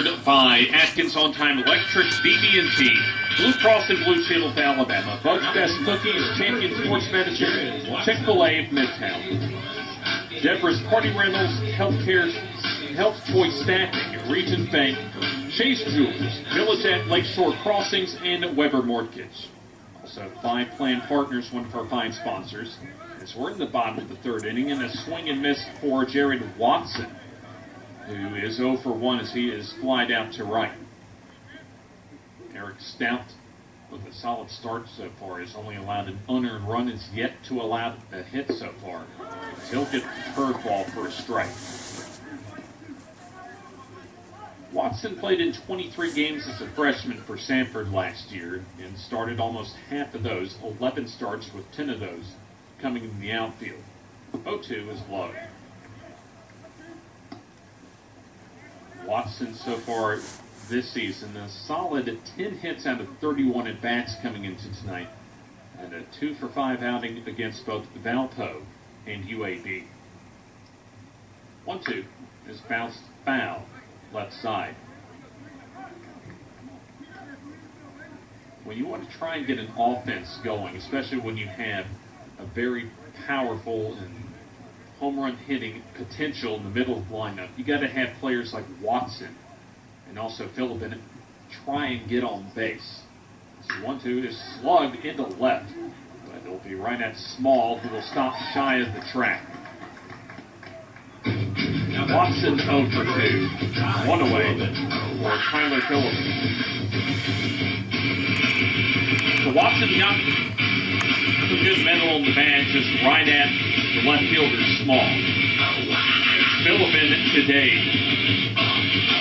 sponsored by Atkins On Time Electric, BB&T, Blue Cross and Blue Shield of Alabama, Bud's Best Cookies, Champion Sports Medicine, Chick-fil-A of Midtown, Deborah's Party Rentals, Healthcare, Health Choice Staffing, Regions Bank, Chase Jewels, Village at Lakeshore Crossings, and Weber Mortgage. Also, 5 Plan Partners, one of our fine sponsors. As we're in the bottom of the third inning, and a swing and miss for Jared Watson, who is 0 for 1 as he is flied out to right. Eric Stout, with a solid start so far, has only allowed an unearned run, is yet to allow a hit so far. He'll get the curveball for a strike. Watson played in 23 games as a freshman for Samford last year and started almost half of those, 11 starts with 10 of those coming in the outfield. 0-2 is low. Watson so far this season, a solid 10 hits out of 31 at-bats coming into tonight, and a 2 for 5 outing against both Valpo and UAB. 1-2 is bounced foul, left side. When you want to try and get an offense going, especially when you have a very powerful and home run hitting potential in the middle of the lineup, you got to have players like Watson and also Philippin try and get on base. So 1-2 is slugged into left, but it'll be right at Small, who will stop shy of the track. Watson 0 for 2, 1 away for Tyler Philippin. So Watson got a good middle on the bat, just right at the left fielder, Small. Philippin today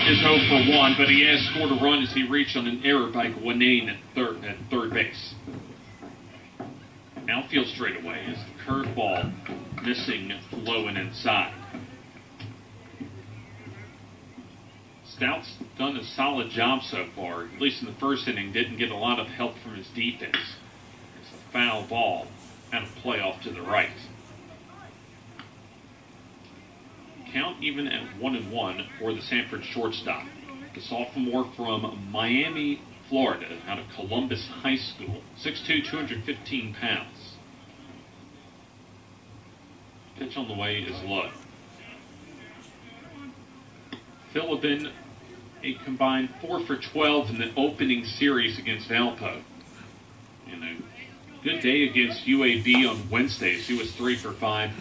is 0 for 1, but he has scored a run as he reached on an error by Gwinnane at third base. Outfield straightaway is the curveball missing low and inside. Stout's done a solid job so far, at least in the first inning, didn't get a lot of help from his defense. It's a foul ball out of play off to the right. Count even at 1-1 for the Samford shortstop. The sophomore from Miami, Florida, out of Columbus High School, 6'2", 215 pounds. Pitch on the way is low. Philippin, a combined 4 for 12 in the opening series against Valpo. And a good day against UAB on Wednesdays. He was 3 for 5,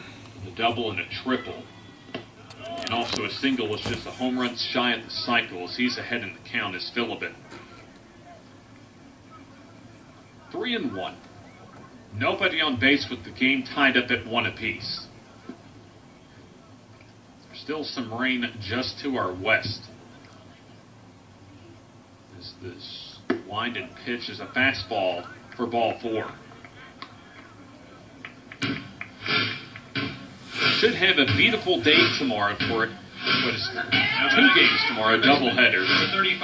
a double and a triple. And also a single was just a home run shy of the cycle as he's ahead in the count as Philippin. 3-1. Nobody on base with the game tied up at 1 apiece. There's still some rain just to our west. This winded pitch is a fastball for ball 4. Should have a beautiful day tomorrow for what is 2 games tomorrow, a doubleheader.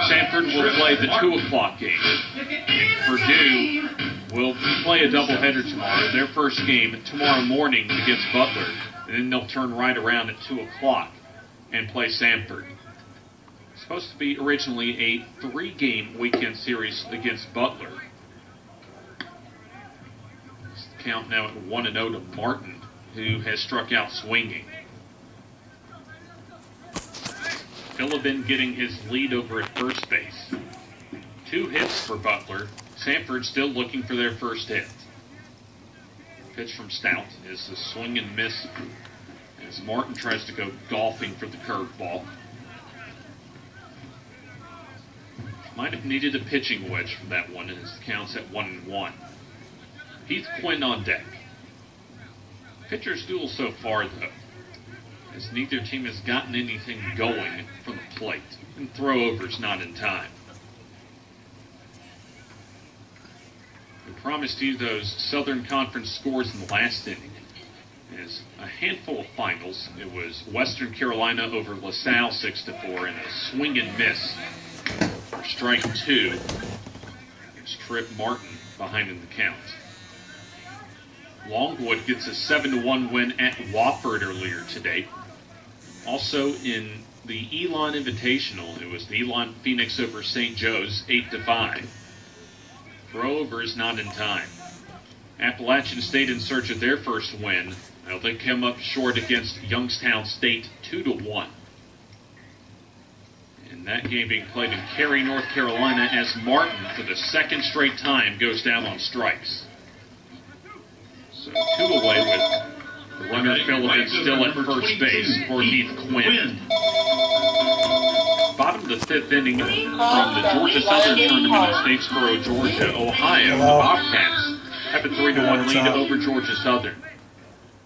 Samford will play the 2 o'clock game. And Purdue will play a doubleheader tomorrow, their first game tomorrow morning against Butler. And then they'll turn right around at 2 o'clock and play Samford. It's supposed to be originally a 3-game weekend series against Butler. It's the count now at 1-0 to Martin, who has struck out swinging. Philippin getting his lead over at first base. 2 hits for Butler. Samford still looking for their first hit. Pitch from Stout is a swing and miss as Martin tries to go golfing for the curveball. Might have needed a pitching wedge for that one as the count's at 1-1. Heath Quinn on deck. Pitcher's duel so far, though, as neither team has gotten anything going from the plate, and throw-overs not in time. We promised you those Southern Conference scores in the last inning. As a handful of finals, it was Western Carolina over LaSalle 6-4, and a swing and miss for strike 2. There's Trip Martin behind in the count. Longwood gets a 7-1 win at Wofford earlier today. Also in the Elon Invitational. It was the Elon Phoenix over St. Joe's, 8-5. Throw-over is not in time. Appalachian State in search of their first win. They come up short against Youngstown State, 2-1. And that game being played in Cary, North Carolina, as Martin, for the second straight time, goes down on strikes. So 2 away with the runner Phillips still at first base for Heath Quinn. Bottom of the 5th inning from the Georgia Southern tournament in Statesboro, Georgia, Ohio. The Bobcats have a 3-1 lead over Georgia Southern.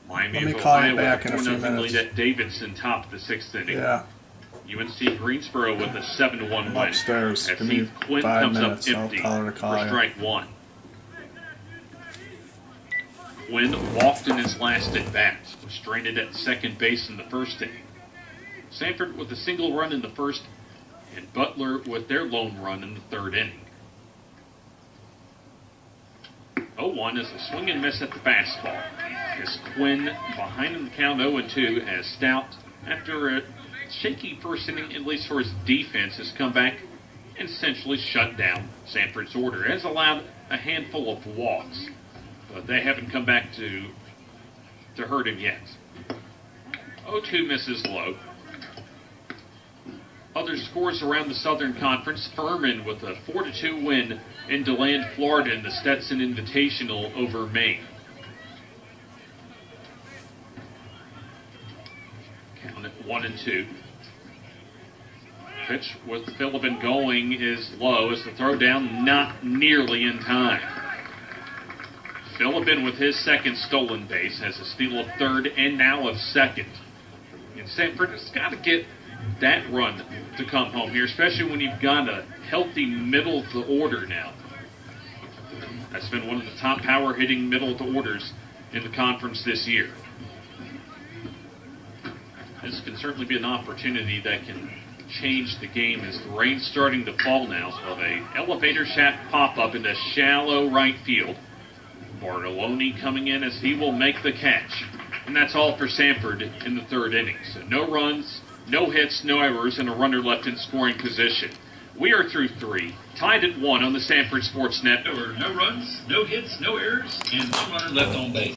Miami of Ohio with a 4-0 lead at Davidson, top of the 6th inning. Yeah. UNC Greensboro with a 7-1 win. Upstairs. As Give me Heath Quinn 5 comes minutes. up empty I'll call for strike 1. Quinn walked in his last at bat, stranded at second base in the first inning. Samford with a single run in the first, and Butler with their lone run in the 3rd inning. 0-1 is a swing and miss at the fastball. As Quinn behind in the count 0-2 as Stout, after a shaky first inning, at least for his defense, has come back and essentially shut down Samford's order. It has allowed a handful of walks, but they haven't come back to hurt him yet. 0-2 misses low. Other scores around the Southern Conference. Furman with a 4-2 win in DeLand, Florida in the Stetson Invitational over Maine. Count at 1-2. Pitch with Phillips going is low as the throw down not nearly in time. Phillips with his second stolen base has a steal of 3rd and now of 2nd. And Samford has got to get that run to come home here, especially when you've got a healthy middle of the order now. That's been one of the top power hitting middle of the orders in the conference this year. This can certainly be an opportunity that can change the game as the rain's starting to fall now. So an elevator shaft pop-up into shallow right field. Bartoloni coming in as he will make the catch. And that's all for Samford in the 3rd inning. So no runs, no hits, no errors, and a runner left in scoring position. We are through 3, tied at 1 on the Samford Sports Net. There were no runs, no hits, no errors, and 1 runner left on base.